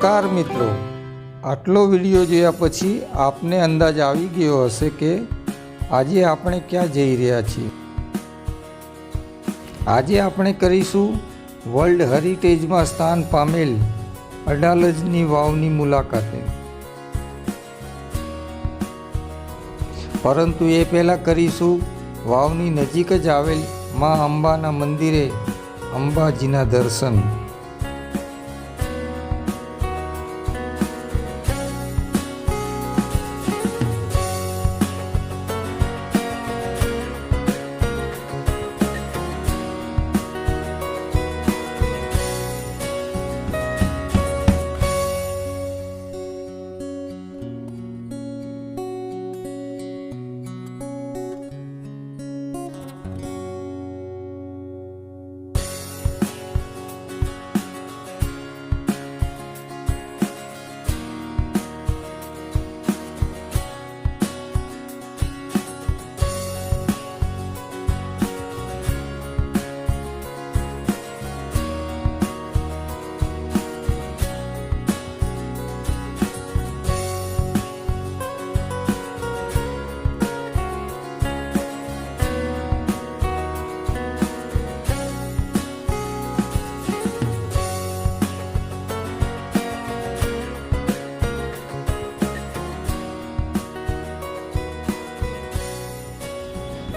નમસ્કાર મિત્રો, આટલો વિડીયો જોયા પછી આપને અંદાજ આવી ગયો હશે કે આજે આપણે ક્યાં જઈ રહ્યા છીએ। આજે આપણે કરીશું વર્લ્ડ હેરિટેજમાં સ્થાન પામેલ અડાલજની વાવની મુલાકાતે। પરંતુ એ પહેલાં કરીશું વાવની નજીક જ આવેલ મા અંબાના મંદિરે અંબાજીના દર્શન।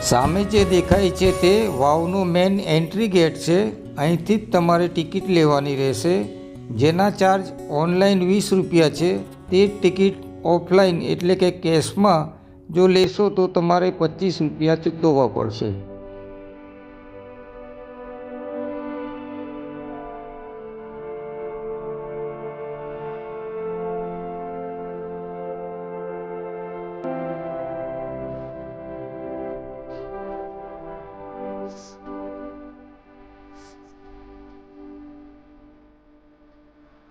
સામે જે દેખાય છે તે વાવનો મેઇન એન્ટ્રી ગેટ છે। અહીંથી જ તમારે ટિકિટ લેવાની રહેશે, જેના ચાર્જ ઓનલાઈન 20 રૂપિયા છે। તે ટિકિટ ઓફલાઈન એટલે કે કેશમાં જો લેશો તો તમારે 25 રૂપિયા ચૂકવવા પડશે।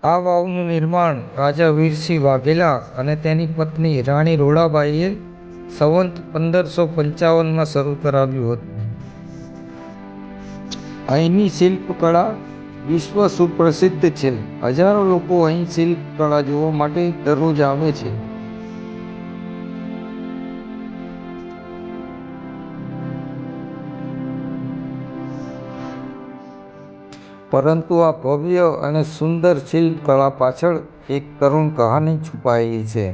આ વાવનું નિર્માણ રાજા વીરસિંહ વાઘેલા અને તેની પત્ની રાણી રોડાબાઈએ સંવંત 1555માં શરૂ કરાવ્યું હતું। અહીંની શિલ્પકળા વિશ્વ સુપ્રસિદ્ધ છે। હજારો લોકો અહીં શિલ્પકળા જોવા માટે દરરોજ આવે છે। પરંતુ આ ભવ્ય અને સુંદર શિલ્પકળા પાછળ એક કરુણ કહાની છુપાયેલી છે।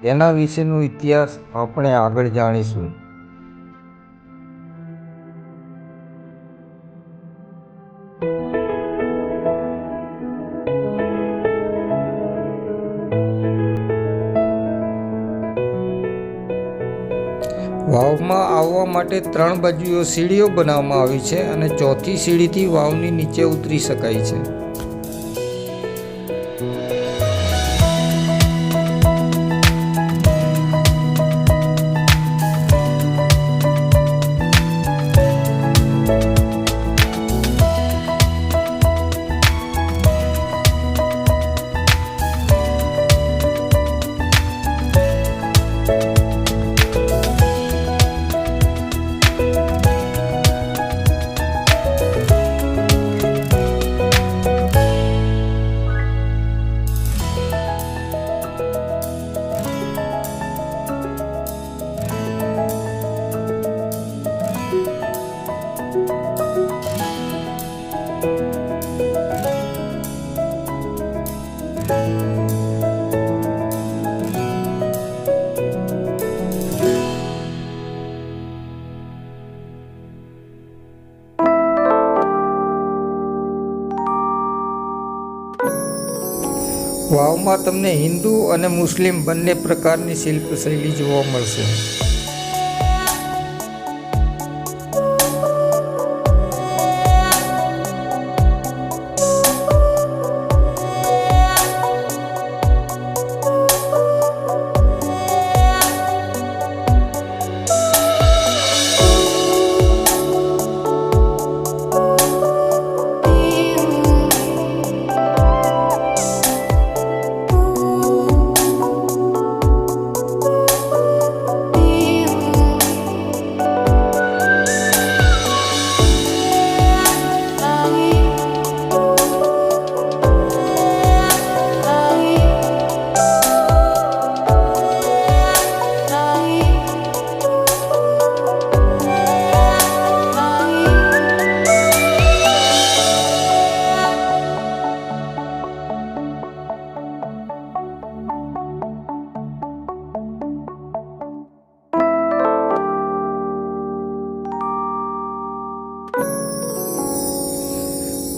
તેના વિશેનો ઇતિહાસ આપણે આગળ જાણીશું। વાવમાં આવવા માટે 3 બાજુઓ સીડીઓ બનાવવામાં આવી છે અને ચોથી સીડીથી વાવની નીચે ઉતરી શકાય છે। વાવમાં તમને હિન્દુ અને મુસ્લિમ બંને પ્રકારની શિલ્પશૈલી જોવા મળશે।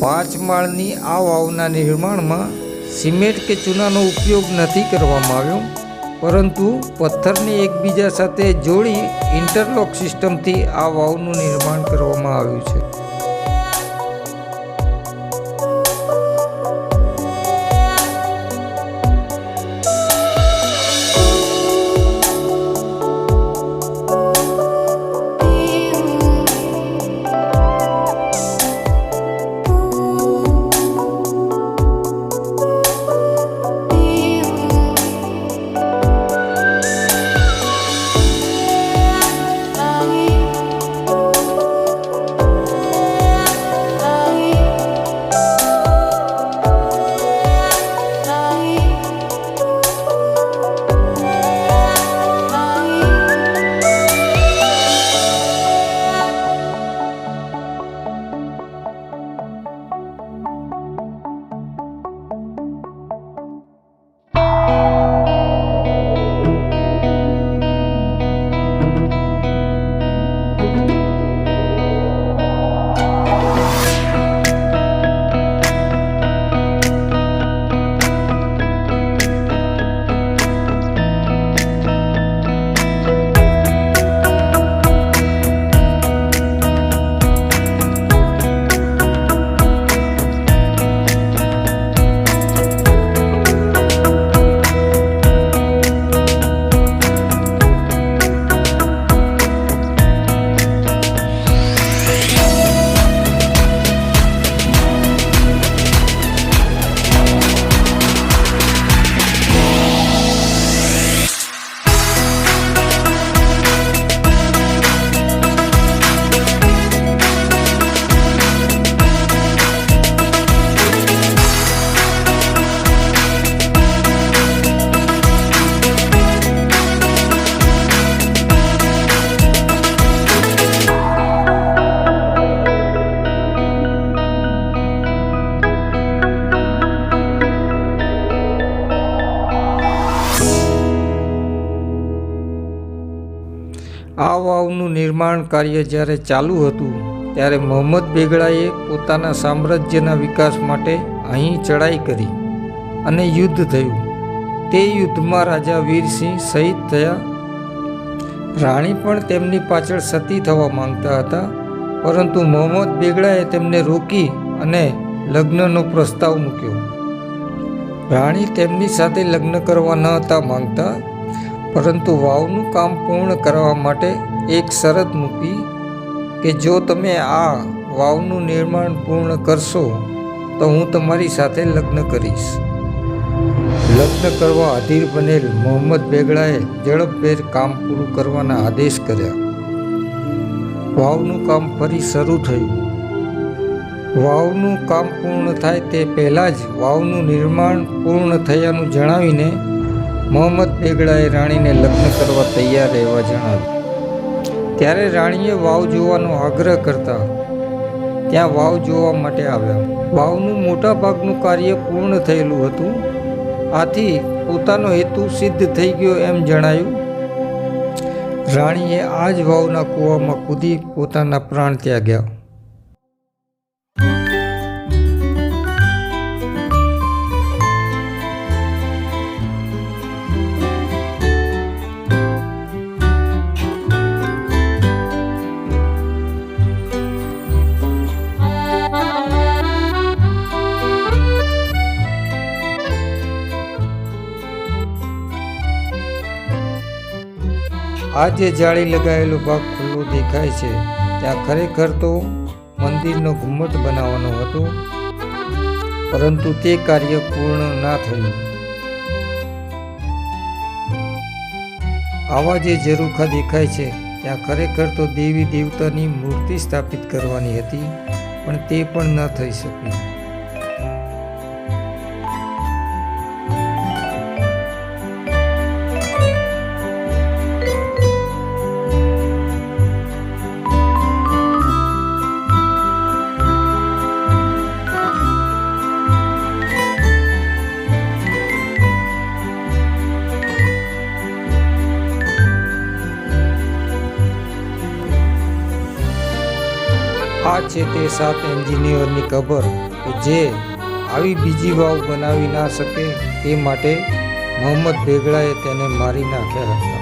5 માળની આ વાવના નિર્માણમાં સિમેન્ટ કે ચૂનાનો ઉપયોગ નથી કરવામાં આવ્યો, પરંતુ પથ્થરને એકબીજા સાથે જોડી ઇન્ટરલોક સિસ્ટમથી આ વાવનું નિર્માણ કરવામાં આવ્યું છે. આ વાવનું નિર્માણ કાર્ય જ્યારે ચાલુ હતું ત્યારે મોહમ્મદ બેગડાએ પોતાના સામ્રાજ્યના વિકાસ માટે અહીં ચડાઈ કરી અને યુદ્ધ થયું. તે યુદ્ધમાં રાજા વીરસિંહ શહીદ થયા. રાણી પણ તેમની પાછળ સતી થવા માંગતા હતા, પરંતુ મોહમ્મદ બેગડાએ તેમને રોકી અને લગ્નનો પ્રસ્તાવ મૂક્યો. રાણી તેમની સાથે લગ્ન કરવા ન હતા માંગતા, પરંતુ વાવનું કામ પૂર્ણ કરવા માટે એક શરત મૂકી કે જો તમે આ વાવનું નિર્માણ પૂર્ણ કરશો તો હું તમારી સાથે લગ્ન કરીશ. લગ્ન કરવા અધીર બનેલ મોહમ્મદ બેગડાએ ઝડપભેર કામ પૂરું કરવાના આદેશ કર્યા. વાવનું કામ ફરી શરૂ થયું. વાવનું કામ પૂર્ણ થાય તે પહેલાં જ વાવનું નિર્માણ પૂર્ણ થયાનું જણાવીને મોહમ્મદ બેગડાએ રાણીને લગ્ન કરવા તૈયાર રહેવા જણાવ્યું. ત્યારે રાણીએ વાવ જોવાનો આગ્રહ કરતા ત્યાં વાવ જોવા માટે આવ્યા. વાવનું મોટા ભાગનું કાર્ય પૂર્ણ થયેલું હતું, આથી પોતાનો હેતુ સિદ્ધ થઈ ગયો એમ જણાયું. રાણીએ આ જ વાવના કૂવામાં કૂદી પોતાના પ્રાણ ત્યાગ્યા. આ જે જાળી લગાવેલો ભાગ ખુલ્લો દેખાય છે ત્યાં ખરેખર તો મંદિરનો ઘુમ્મટ બનાવવાનો હતો, પરંતુ તે કાર્ય પૂર્ણ ના થયું. આવા જે ઝરૂખા દેખાય છે ત્યાં ખરેખર તો દેવી દેવતાની મૂર્તિ સ્થાપિત કરવાની હતી, પણ તે પણ ન થઈ શકી. આ છે તે 7 એન્જિનિયરની કબર કે જે આવી બીજી વાવ બનાવી ના શકે તે માટે મોહમ્મદ બેગડાએ તેને મારી નાખ્યા હતા.